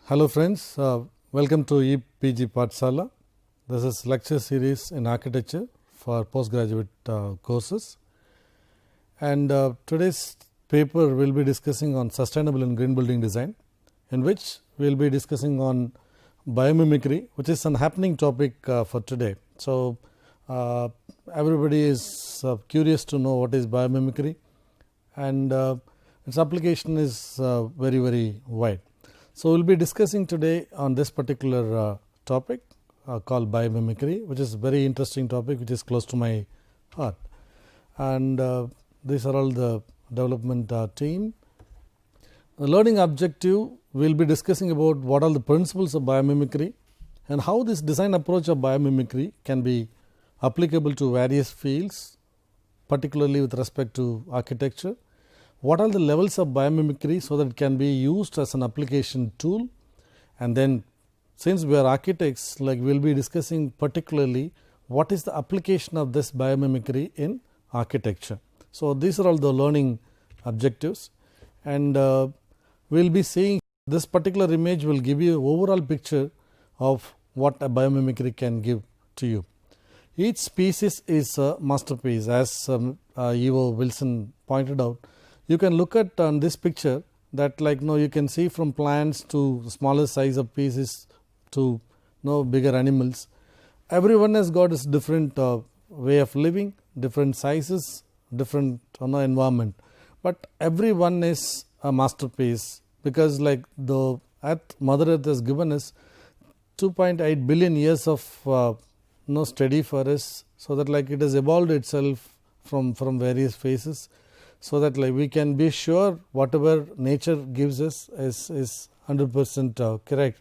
Hello friends, welcome to EPG Pathshala. This is lecture series in architecture for postgraduate courses, and today's paper will be discussing on sustainable and green building design, in which we will be discussing on biomimicry, which is an happening topic for today. So everybody is curious to know what is biomimicry, and its application is very wide. So we will be discussing today on this particular topic called biomimicry, which is a very interesting topic, which is close to my heart. And these are all the development team. The learning objective, we will be discussing about what are the principles of biomimicry and how this design approach of biomimicry can be applicable to various fields, particularly with respect to architecture. What are the levels of biomimicry so that it can be used as an application tool, and then since we are architects, like we will be discussing particularly what is the application of this biomimicry in architecture. So these are all the learning objectives, and we will be seeing this particular image will give you overall picture of what a biomimicry can give to you. Each species is a masterpiece, as Evo Wilson pointed out. You can look at on this picture that you can see from plants to smaller size of pieces to bigger animals. Everyone has got its different way of living, different sizes, different environment, but everyone is a masterpiece, because the Mother Earth has given us 2.8 billion years of study for us, so that it has evolved itself from various phases, so that we can be sure whatever nature gives us is 100% correct,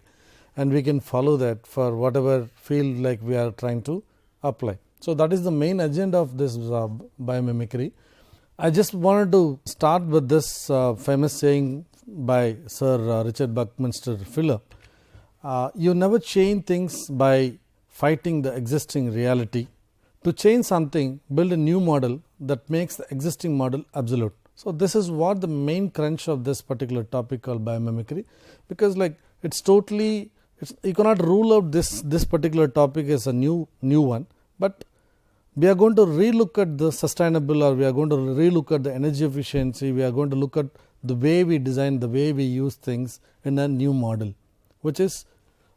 and we can follow that for whatever field we are trying to apply. So that is the main agenda of this biomimicry. I just wanted to start with this famous saying by Sir Richard Buckminster Fuller. You never change things by fighting the existing reality. To change something, build a new model that makes the existing model absolute. So this is what the main crunch of this particular topic called biomimicry, because it's totally, you cannot rule out this particular topic as a new one, but we are going to relook at the sustainable, or we are going to relook at the energy efficiency, we are going to look at the way we design, the way we use things in a new model, which is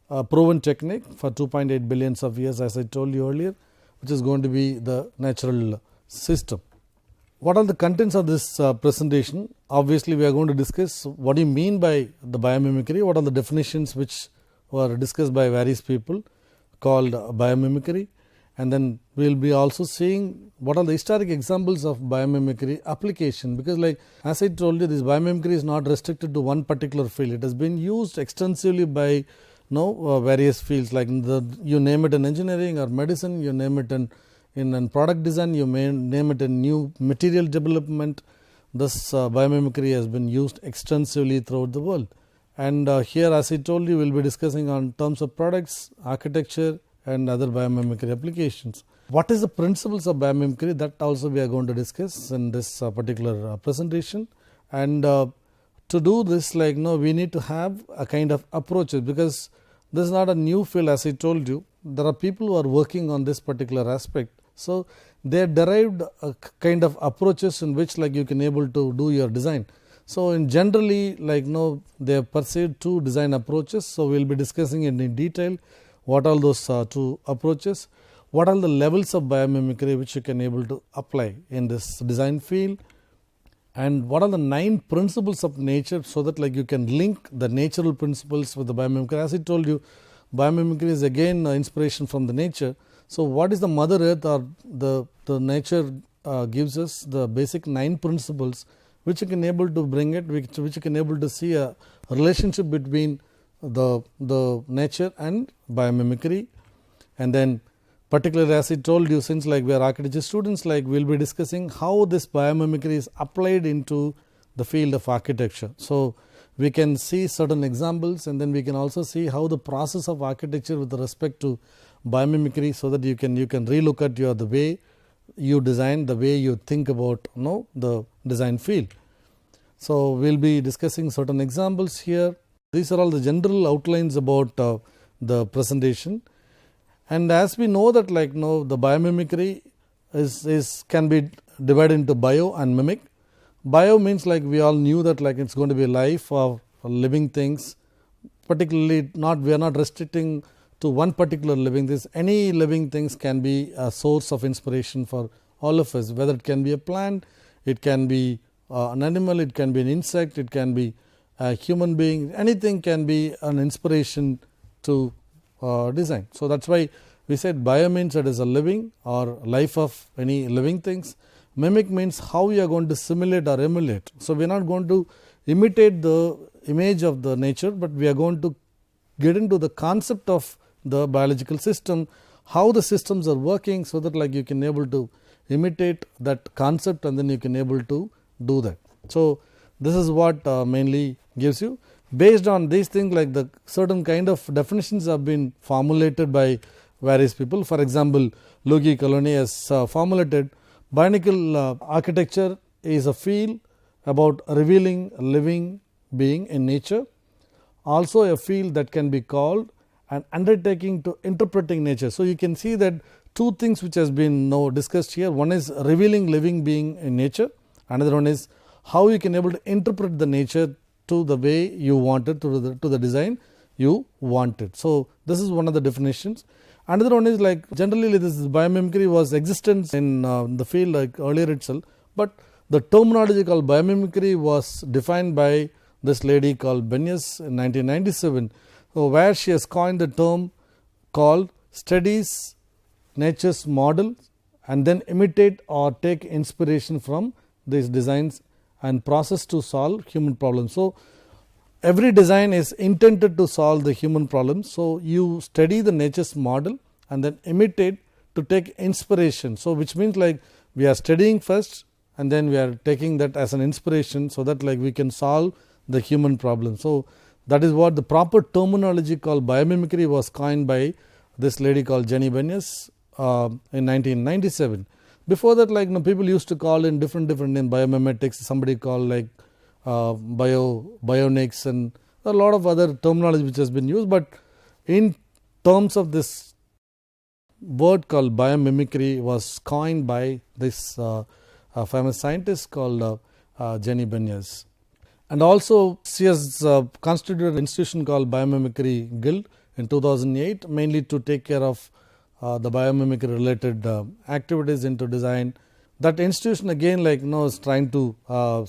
a proven technique for 2.8 billions of years, as I told you earlier, which is going to be the natural system. What are the contents of this presentation? Obviously, we are going to discuss what do you mean by the biomimicry, what are the definitions which were discussed by various people called biomimicry, and then we will be also seeing what are the historic examples of biomimicry application, because as I told you, this biomimicry is not restricted to one particular field. It has been used extensively by various fields, you name it in engineering or medicine, you name it in product design, you may name it in new material development. This biomimicry has been used extensively throughout the world. And here, as I told you, we will be discussing on terms of products, architecture and other biomimicry applications. What is the principles of biomimicry? That also we are going to discuss in this particular presentation. And to do this, we need to have a kind of approaches, because this is not a new field. As I told you, there are people who are working on this particular aspect. So they derived a kind of approaches in which you can able to do your design. So in generally they have pursued two design approaches. So we will be discussing in detail what are those two approaches, what are the levels of biomimicry which you can able to apply in this design field, and what are the 9 principles of nature, so that you can link the natural principles with the biomimicry. As I told you, biomimicry is again inspiration from the nature. So what is the Mother Earth, or the nature gives us the basic 9 principles which you can able to bring it, which you can able to see a relationship between the nature and biomimicry. And then particularly, as I told you, since we are architecture students, we will be discussing how this biomimicry is applied into the field of architecture. So we can see certain examples, and then we can also see how the process of architecture with respect to biomimicry, so that you can relook at the way you design, the way you think about the design field. So we will be discussing certain examples here. These are all the general outlines about the presentation. And as we know that like the biomimicry can be divided into bio and mimic. Bio means like we all knew that like it's going to be life of living things, particularly we are not restricting to one particular living thing. Any living things can be a source of inspiration for all of us, whether it can be a plant, it can be an animal, it can be an insect, it can be a human being, anything can be an inspiration to design. So that's why we said bio means it is a living or life of any living things. Mimic means how you are going to simulate or emulate. So we are not going to imitate the image of the nature, but we are going to get into the concept of the biological system, how the systems are working, so that like you can able to imitate that concept and then you can able to do that. So this is what mainly gives you. Based on these things, like the certain kind of definitions have been formulated by various people. For example, Luigi Coloni has formulated bionicle architecture is a field about revealing a living being in nature, also a field that can be called an undertaking to interpreting nature. So you can see that two things which has been now discussed here. One is revealing living being in nature, another one is how you can able to interpret the nature to the way you want it, to the design you want it. So this is one of the definitions. Another one is like generally this biomimicry was existence in the field like earlier itself, but the terminology called biomimicry was defined by this lady called Bennius in 1997, where she has coined the term called studies nature's model and then imitate or take inspiration from these designs and process to solve human problems. So every design is intended to solve the human problem. So you study the nature's model and then imitate to take inspiration. So which means like we are studying first and then we are taking that as an inspiration, so that like we can solve the human problem. So that is what the proper terminology called biomimicry was coined by this lady called Jenny Bennius in 1997. Before that, like people used to call in different names, biomimetics, somebody called like bionics, and a lot of other terminology which has been used. But in terms of this word called biomimicry was coined by this famous scientist called Jenny Bennius. And also she has constituted an institution called Biomimicry Guild in 2008, mainly to take care of the biomimicry related activities into design. That institution again like is trying to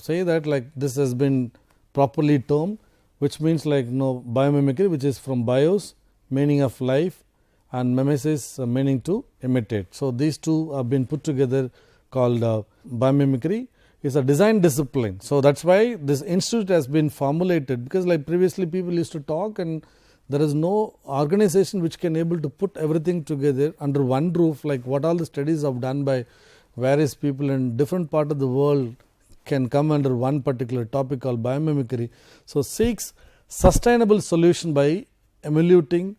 say that like this has been properly termed, which means like biomimicry, which is from bios, meaning of life, and mimesis, meaning to imitate. So these two have been put together called biomimicry. Is a design discipline. So that's why this institute has been formulated, because like previously people used to talk and there is no organization which can able to put everything together under one roof, like what all the studies have done by various people in different part of the world can come under one particular topic called biomimicry. So seeks sustainable solution by emulating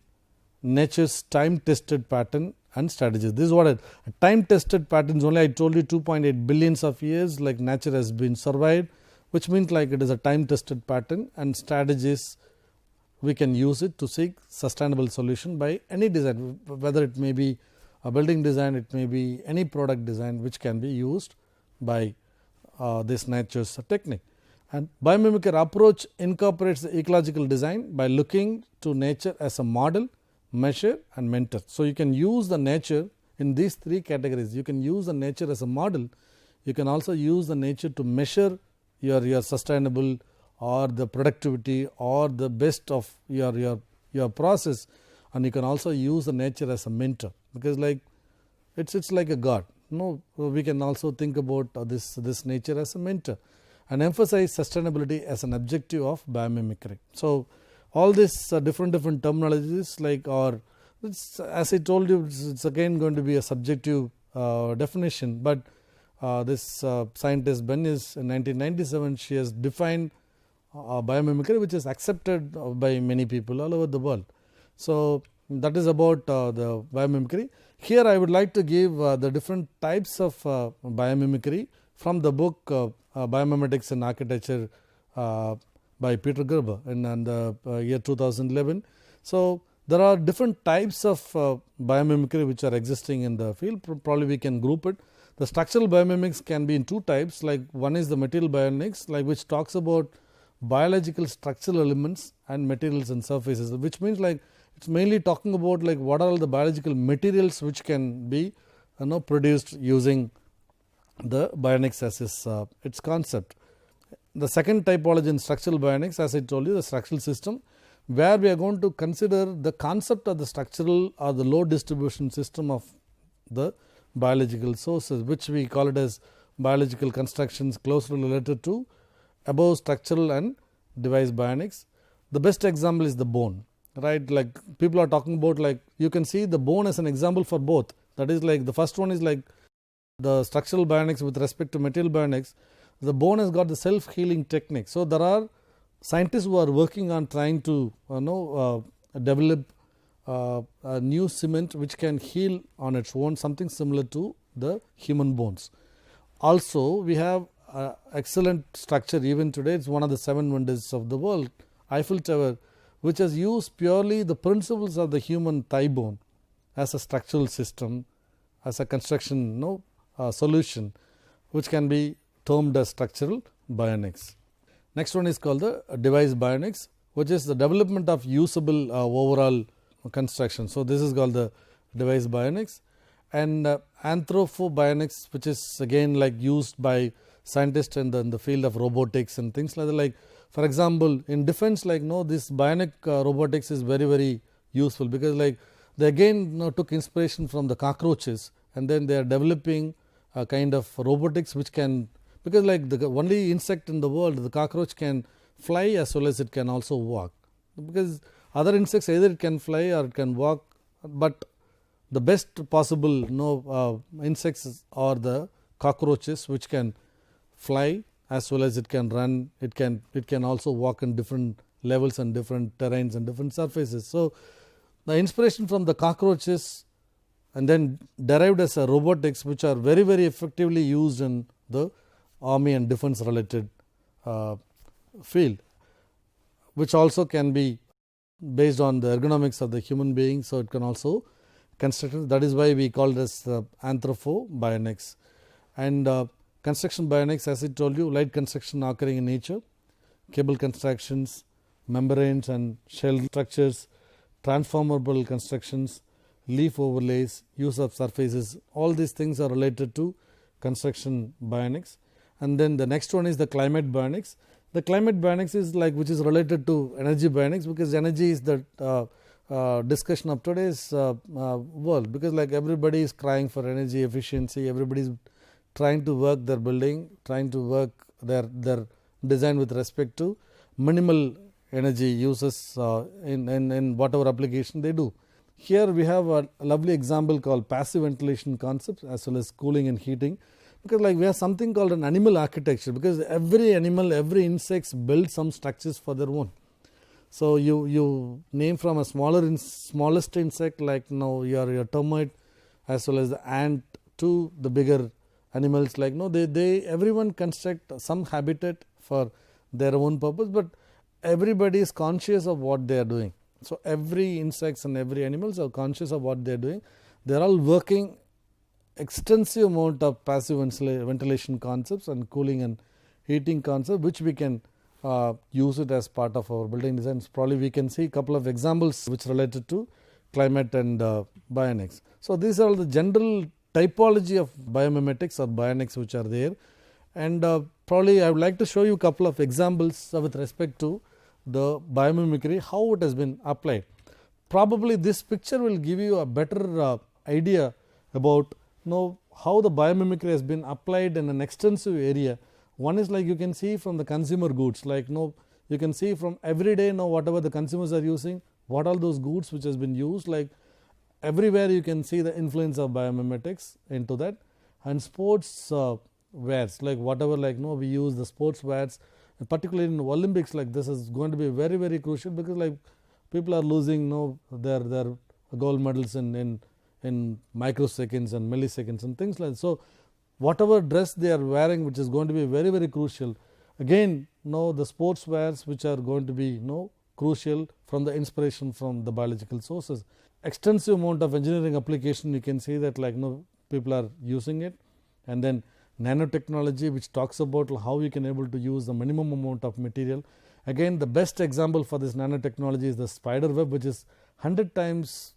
nature's time tested pattern and strategies. This is what a time tested patterns only. I told you 2.8 billions of years like nature has been survived, which means like it is a time tested pattern, and strategies we can use it to seek sustainable solution by any design, whether it may be a building design, it may be any product design which can be used by this nature's technique. And biomimicry approach incorporates the ecological design by looking to nature as a model, measure and mentor. So you can use the nature in these three categories. You can use the nature as a model. You can also use the nature to measure your sustainable or the productivity or the best of your process, and you can also use the nature as a mentor, because like it's like a god. We can also think about this nature as a mentor and emphasize sustainability as an objective of biomimicry. So all these different terminologies like, or as I told you, it's again going to be a subjective definition, but this scientist Bennius in 1997, she has defined biomimicry, which is accepted by many people all over the world. So that is about the biomimicry. Here I would like to give the different types of biomimicry from the book Biomimetics in Architecture by Peter Gerber in the year 2011. So there are different types of biomimicry which are existing in the field. Probably we can group it. The structural biomimics can be in two types, like one is the material biomimics, like which talks about biological structural elements and materials and surfaces, which means like it's mainly talking about like what are all the biological materials which can be produced using the bionics as its concept. The second typology in structural bionics, as I told you, the structural system, where we are going to consider the concept of the structural or the load distribution system of the biological sources, which we call it as biological constructions closely related to above structural and device bionics. The best example is the bone, right? Like people are talking about, like you can see the bone as an example for both. That is like the first one is like the structural bionics with respect to material bionics. The bone has got the self-healing technique. So there are scientists who are working on trying to develop a new cement which can heal on its own, something similar to the human bones. Also, we have excellent structure even today. It's one of the 7 wonders of the world, Eiffel Tower, which has used purely the principles of the human thigh bone as a structural system, as a construction solution, which can be termed as structural bionics. Next one is called the device bionics, which is the development of usable overall construction. So this is called the device bionics. And anthropobionics, which is again like used by scientists in the field of robotics and things like that. Like for example, in defense, like this bionic robotics is very, very useful, because like they again took inspiration from the cockroaches, and then they are developing a kind of robotics which can, because like the only insect in the world, the cockroach, can fly as well as it can also walk, because other insects either it can fly or it can walk, but the best possible insects are the cockroaches, which can fly as well as it can run. It can also walk in different levels and different terrains and different surfaces. So the inspiration from the cockroaches and then derived as a robotics, which are very, very effectively used in the army and defense related field, which also can be based on the ergonomics of the human being. So it can also construct. That is why we call this anthropobionics. And construction bionics, as I told you, light construction occurring in nature, cable constructions, membranes and shell structures, transformable constructions, leaf overlays, use of surfaces, all these things are related to construction bionics. And then the next one is the climate bionics. The climate bionics is like which is related to energy bionics, because energy is the discussion of today's world, because like everybody is crying for energy efficiency, everybody is trying to work their building, trying to work their design with respect to minimal energy uses in whatever application they do. Here we have a lovely example called passive ventilation concepts as well as cooling and heating, because like we have something called an animal architecture, because every animal, every insects build some structures for their own. So you name from a smallest insect like your termite as well as the ant to the bigger animals, like they everyone construct some habitat for their own purpose, but everybody is conscious of what they are doing. So every insects and every animals are conscious of what they are doing. They are all working extensive amount of passive ventilation concepts and cooling and heating concepts, which we can use it as part of our building designs. Probably we can see a couple of examples which related to climate and bionics. So these are all the general typology of biomimetics or bionics which are there, and probably I would like to show you a couple of examples with respect to the biomimicry, how it has been applied. Probably this picture will give you a better idea about how the biomimicry has been applied in an extensive area. One is like you can see from the consumer goods, like you can see from every day whatever the consumers are using, what all those goods which has been used, like everywhere you can see the influence of biomimetics into that. And sports wears, like whatever we use the sports wears, particularly in Olympics, like this is going to be very, very crucial, because like people are losing their gold medals in microseconds and milliseconds and things like that. So whatever dress they are wearing, which is going to be very, very crucial, again the sports wares which are going to be crucial from the inspiration from the biological sources. Extensive amount of engineering application, you can see that people are using it. And then nanotechnology, which talks about how you can able to use the minimum amount of material. Again, the best example for this nanotechnology is the spider web, which is 100 times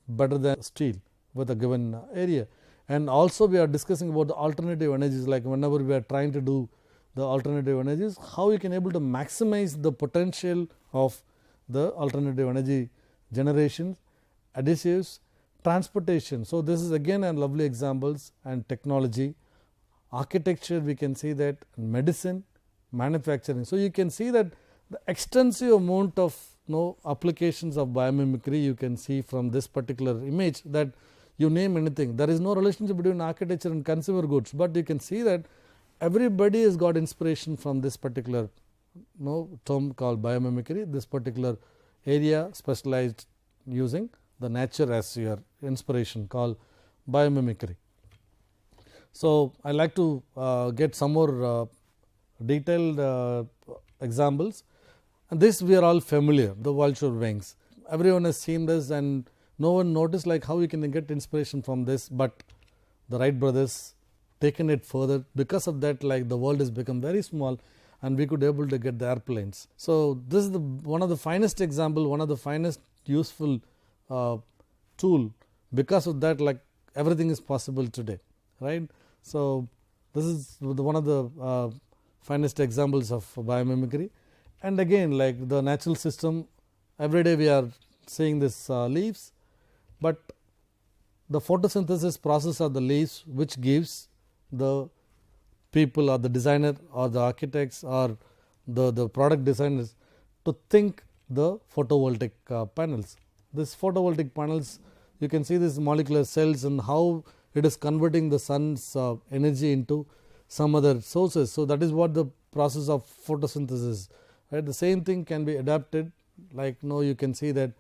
better than steel with a given area. And also we are discussing about the alternative energies, like whenever we are trying to do the alternative energies, how you can able to maximize the potential of the alternative energy generation, adhesives, transportation. So this is again a lovely examples, and technology, architecture, we can see that, medicine, manufacturing. So you can see that the extensive amount of applications of biomimicry you can see from this particular image, that you name anything. There is no relationship between architecture and consumer goods, but you can see that everybody has got inspiration from this particular term called biomimicry, this particular area specialized using the nature as your inspiration, called biomimicry. So I like to get some more detailed examples, and this we are all familiar, the vulture wings. Everyone has seen this, and no one noticed how you can get inspiration from this, but the Wright brothers taken it further. Because of that, the world has become very small, and we could able to get the airplanes. So this is one of the finest example, one of the finest useful tool. Because of that, everything is possible today, right? So this is one of the finest examples of biomimicry. And again, the natural system, every day we are seeing this leaves, but the photosynthesis process of the leaves, which gives the people or the designer or the architects or the product designers to think the photovoltaic panels. This photovoltaic panels, you can see these molecular cells and how it is converting the sun's energy into some other sources. So that is what the process of photosynthesis, right? The same thing can be adapted, you can see that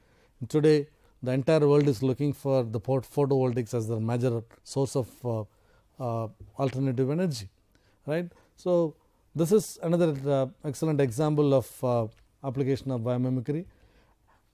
today the entire world is looking for the photovoltaics as the major source of alternative energy, right? So this is another excellent example of application of biomimicry.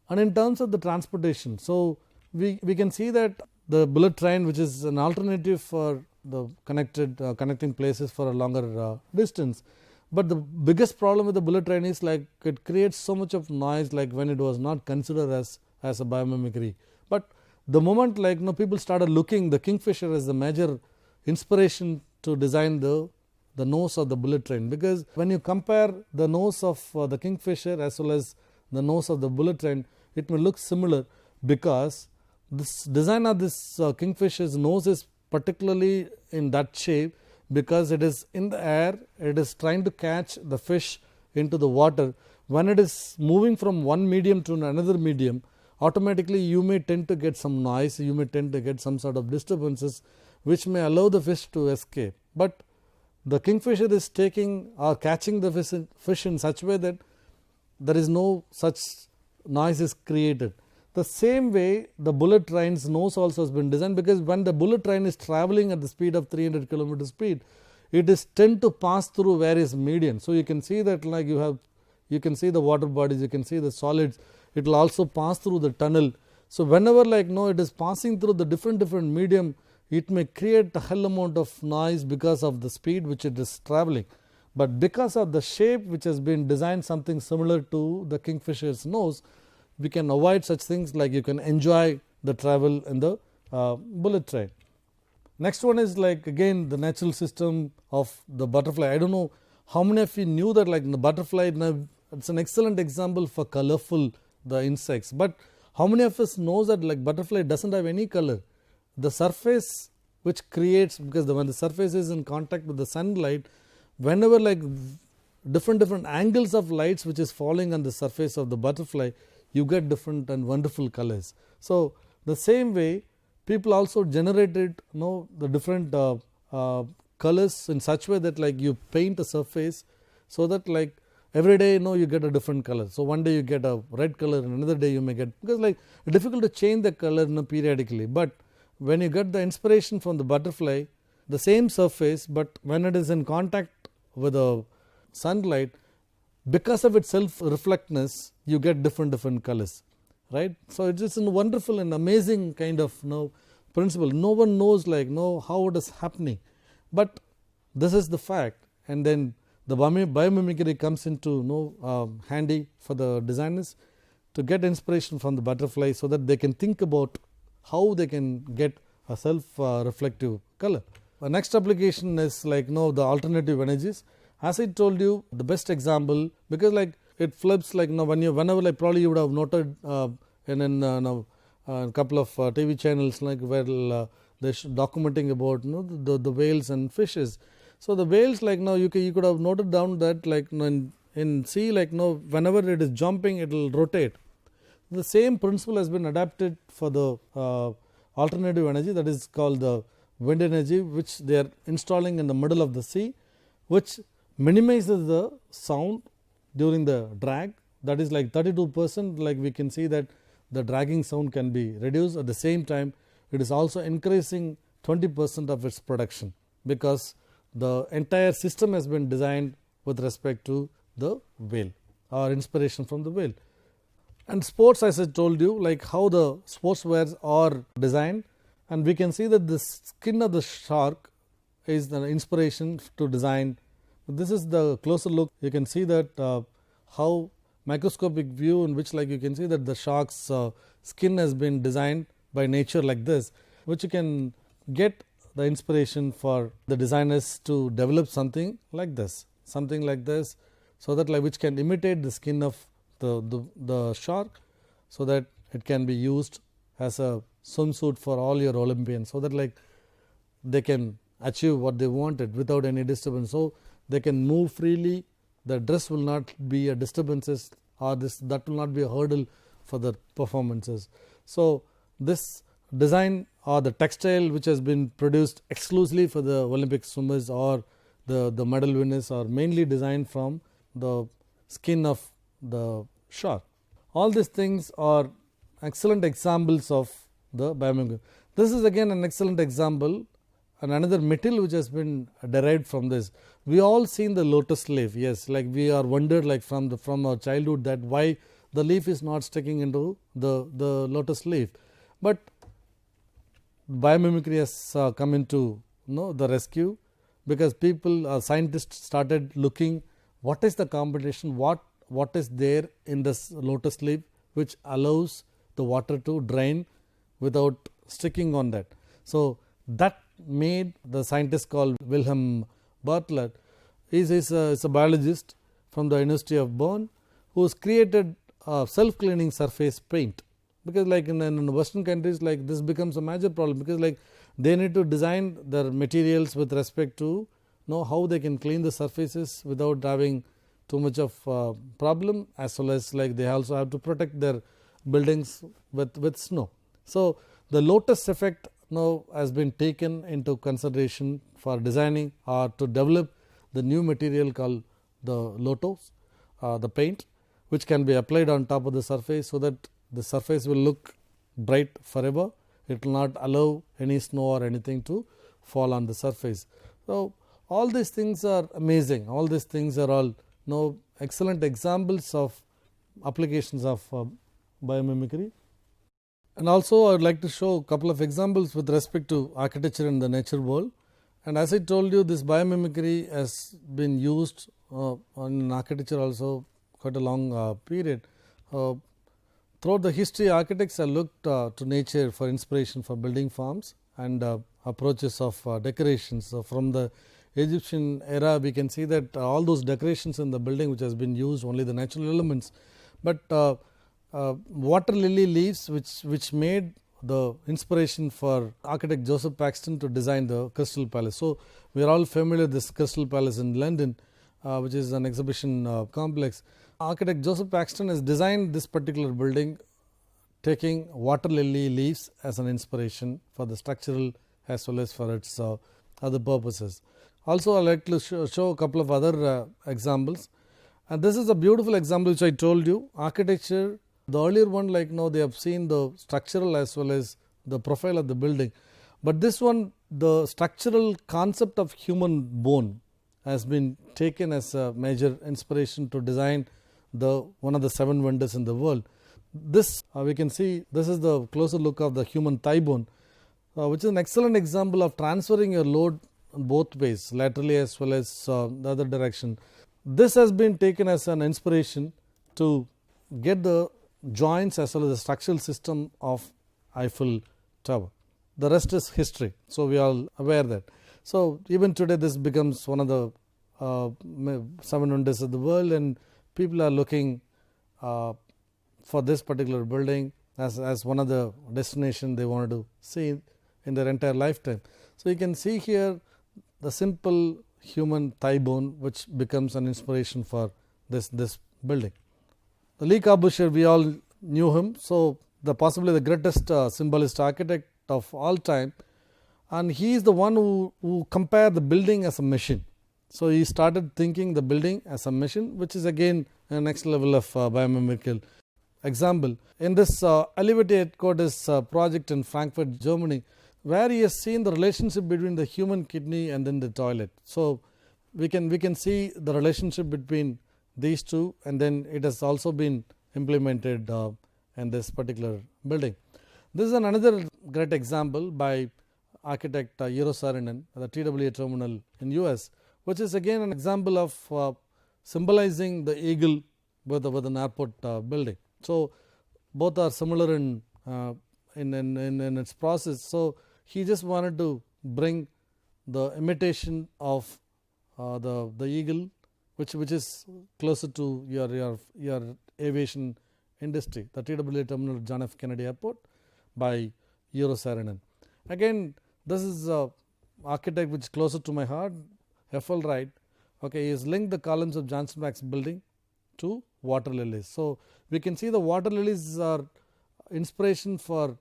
And in terms of the transportation, so we can see that the bullet train, which is an alternative for the connecting places for a longer distance. But the biggest problem with the bullet train is it creates so much of noise, when it was not considered as a biomimicry. But the moment people started looking the Kingfisher as the major inspiration to design the nose of the bullet train, because when you compare the nose of the Kingfisher as well as the nose of the bullet train, it may look similar, because this design of this Kingfisher's nose is particularly in that shape because it is in the air, it is trying to catch the fish into the water. When it is moving from one medium to another medium, automatically you may tend to get some noise, you may tend to get some sort of disturbances which may allow the fish to escape. But the Kingfisher is taking or catching the fish in such a way that there is no such noise is created. The same way the bullet train's nose also has been designed, because when the bullet train is traveling at the speed of 300 km speed, it is tend to pass through various mediums. So you can see that you can see the water bodies, you can see the solids, it will also pass through the tunnel. So whenever it is passing through the different medium, it may create a hell amount of noise because of the speed which it is traveling. But because of the shape which has been designed something similar to the Kingfisher's nose, we can avoid such things, you can enjoy the travel in the bullet train. Next one is again the natural system of the butterfly. I don't know how many of you knew that the butterfly, it's an excellent example for colorful the insects. But how many of us knows that butterfly doesn't have any color? The surface which creates, because when the surface is in contact with the sunlight, whenever different angles of lights which is falling on the surface of the butterfly, you get different and wonderful colors. So the same way people also generated the different colors in such way that you paint a surface so that every day you get a different color. So one day you get a red color and another day you may get, because it's difficult to change the color periodically. But when you get the inspiration from the butterfly, the same surface, but when it is in contact with the sunlight, because of its self-reflectness, you get different colors, right? So it is a wonderful and amazing kind of principle. No one knows how it is happening, but this is the fact. And then the biomimicry comes into handy for the designers to get inspiration from the butterfly, so that they can think about how they can get a self-reflective color. The next application is the alternative energies. As I told you, the best example, because it flips whenever probably you would have noted in a couple of TV channels where they're documenting about the whales and fishes. So the whales you could have noted down that in sea whenever it is jumping, it will rotate. The same principle has been adapted for the alternative energy, that is called the wind energy, which they are installing in the middle of the sea, which minimizes the sound during the drag. That is 32%. We can see that the dragging sound can be reduced. At the same time, it is also increasing 20% of its production, because the entire system has been designed with respect to the whale, or inspiration from the whale. And sports, as I told you, how the sportswears are designed, and we can see that the skin of the shark is the inspiration to design. This is the closer look. You can see that how microscopic view in which you can see that the shark's skin has been designed by nature like this, which you can get the inspiration for the designers to develop something like this, so that which can imitate the skin of the shark, so that it can be used as a swimsuit for all your Olympians, so that they can achieve what they wanted without any disturbance. So they can move freely. The dress will not be a disturbances, or that will not be a hurdle for the performances. So this design, or the textile which has been produced exclusively for the Olympic swimmers or the medal winners, are mainly designed from the skin of the shark. All these things are excellent examples of the biomimicry. This is again an excellent example, and another material which has been derived from this. We all seen the lotus leaf. Yes, we are wondered from our childhood that why the leaf is not sticking into the lotus leaf. But biomimicry has come into the rescue, because scientists started looking what is the combination, what is there in this lotus leaf which allows the water to drain without sticking on that. So that made the scientist called Wilhelm Bartlett. He is a biologist from the University of Bonn, who has created a self-cleaning surface paint. Because in Western countries, this becomes a major problem, because they need to design their materials with respect to know how they can clean the surfaces without having too much of problem, as well as they also have to protect their buildings with snow. So the lotus effect now has been taken into consideration for designing or to develop the new material called the lotus, the paint, which can be applied on top of the surface, so that the surface will look bright forever. It will not allow any snow or anything to fall on the surface. So all these things are amazing. All these things are all excellent examples of applications of biomimicry. And also I would like to show a couple of examples with respect to architecture in the nature world. And as I told you, this biomimicry has been used in architecture also quite a long period. Throughout the history, architects have looked to nature for inspiration for building forms and approaches of decorations. So from the Egyptian era, we can see that all those decorations in the building which has been used only the natural elements, but water lily leaves which made the inspiration for architect Joseph Paxton to design the Crystal Palace. So we are all familiar with this Crystal Palace in London, which is an exhibition complex. Architect Joseph Paxton has designed this particular building taking water lily leaves as an inspiration for the structural as well as for its other purposes. Also, I would like to show a couple of other examples, and this is a beautiful example which I told you. Architecture, the earlier one they have seen the structural as well as the profile of the building, but this one, the structural concept of human bone has been taken as a major inspiration to design one of the 7 wonders in the world. This we can see, this is the closer look of the human thigh bone, which is an excellent example of transferring your load both ways, laterally as well as the other direction. This has been taken as an inspiration to get the joints as well as the structural system of Eiffel Tower. The rest is history, so we are all aware that. So even today this becomes one of the 7 wonders of the world, and people are looking for this particular building as one of the destination they wanted to see in their entire lifetime. So you can see here the simple human thigh bone, which becomes an inspiration for this building. The Le Corbusier, we all knew him, so possibly the greatest symbolist architect of all time, and he is the one who compared the building as a machine. So he started thinking the building as a machine, which is again a next level of biomimicry. Example, in this elevated headquarters project in Frankfurt, Germany, where he has seen the relationship between the human kidney and then the toilet. So we can see the relationship between these two, and then it has also been implemented in this particular building. This is another great example by architect Eero Saarinen at the TWA terminal in US, which is again an example of symbolizing the eagle with an airport building. So both are similar in its process. So he just wanted to bring the imitation of the eagle, which is closer to your aviation industry, the TWA terminal John F. Kennedy Airport by Eero Saarinen. Again, this is an architect which is closer to my heart, F.L. Wright. Okay, he has linked the columns of Johnson Wax building to water lilies. So we can see the water lilies are inspiration for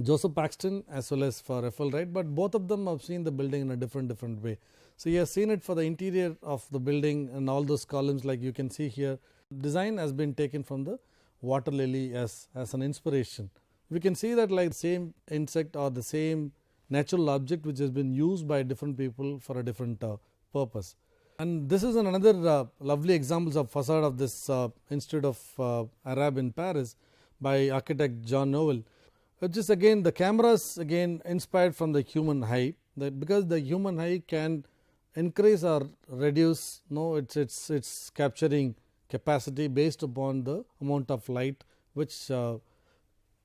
Joseph Paxton as well as for F.L. Wright, but both of them have seen the building in a different way. So he has seen it for the interior of the building and all those columns, like you can see here. Design has been taken from the water lily as an inspiration. We can see that like same insect or the same natural object which has been used by different people for a different purpose. And this is another lovely examples of facade of this Institute of Arab in Paris by architect John Nouvel, which is again the cameras again inspired from the human eye, because the human eye can increase or reduce its capturing capacity based upon the amount of light which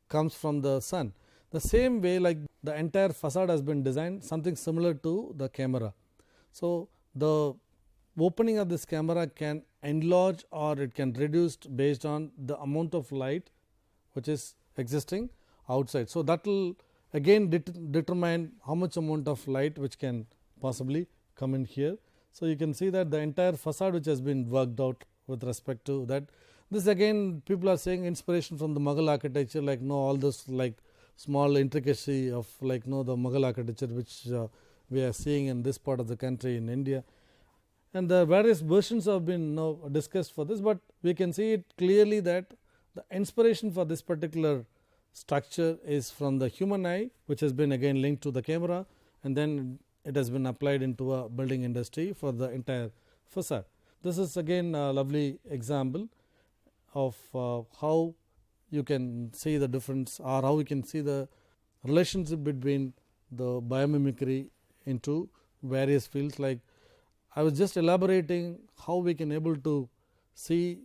comes from the sun. The same way, like the entire facade has been designed something similar to the camera. So the opening of this camera can enlarge or it can reduce based on the amount of light which is existing outside. So that will again determine how much amount of light which can possibly come in here. So you can see that the entire facade which has been worked out with respect to that. This again people are saying inspiration from the Mughal architecture, like all this like small intricacy of the Mughal architecture which we are seeing in this part of the country in India. And the various versions have been discussed for this, but we can see it clearly that the inspiration for this particular structure is from the human eye, which has been again linked to the camera, and then it has been applied into a building industry for the entire facade. This is again a lovely example of how you can see the difference, or how we can see the relationship between the biomimicry into various fields. Like I was just elaborating how we can able to see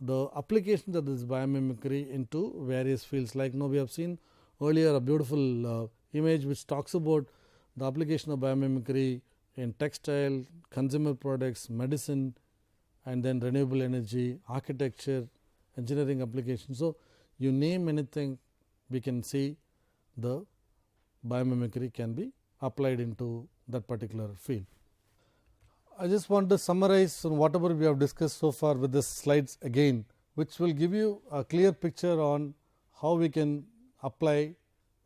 the applications of this biomimicry into various fields. Like we have seen earlier a beautiful image which talks about the application of biomimicry in textile, consumer products, medicine, and then renewable energy, architecture, engineering applications. So you name anything, we can see the biomimicry can be applied into that particular field. I just want to summarize on whatever we have discussed so far with this slides again, which will give you a clear picture on how we can apply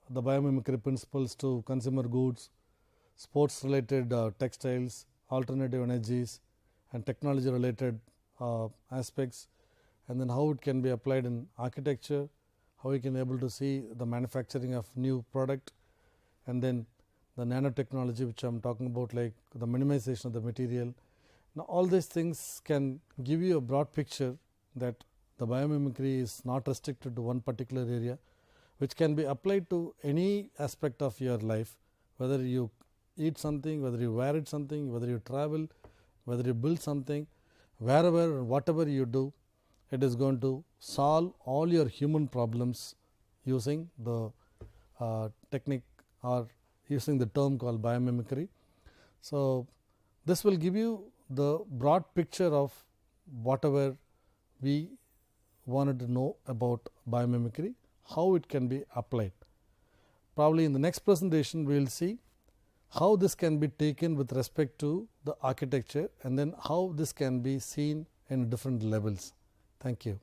the biomimicry principles to consumer goods, sports related textiles, alternative energies, and technology related aspects, and then how it can be applied in architecture, how we can able to see the manufacturing of new product, and then the nanotechnology which I am talking about, like the minimization of the material, Now, all these things can give you a broad picture that the biomimicry is not restricted to one particular area, which can be applied to any aspect of your life, whether you eat something, whether you wear it something, whether you travel, whether you build something, wherever, whatever you do, it is going to solve all your human problems using the technique or using the term called biomimicry. So, this will give you the broad picture of whatever we wanted to know about biomimicry, how it can be applied. Probably in the next presentation we will see how this can be taken with respect to the architecture, and then how this can be seen in different levels. Thank you.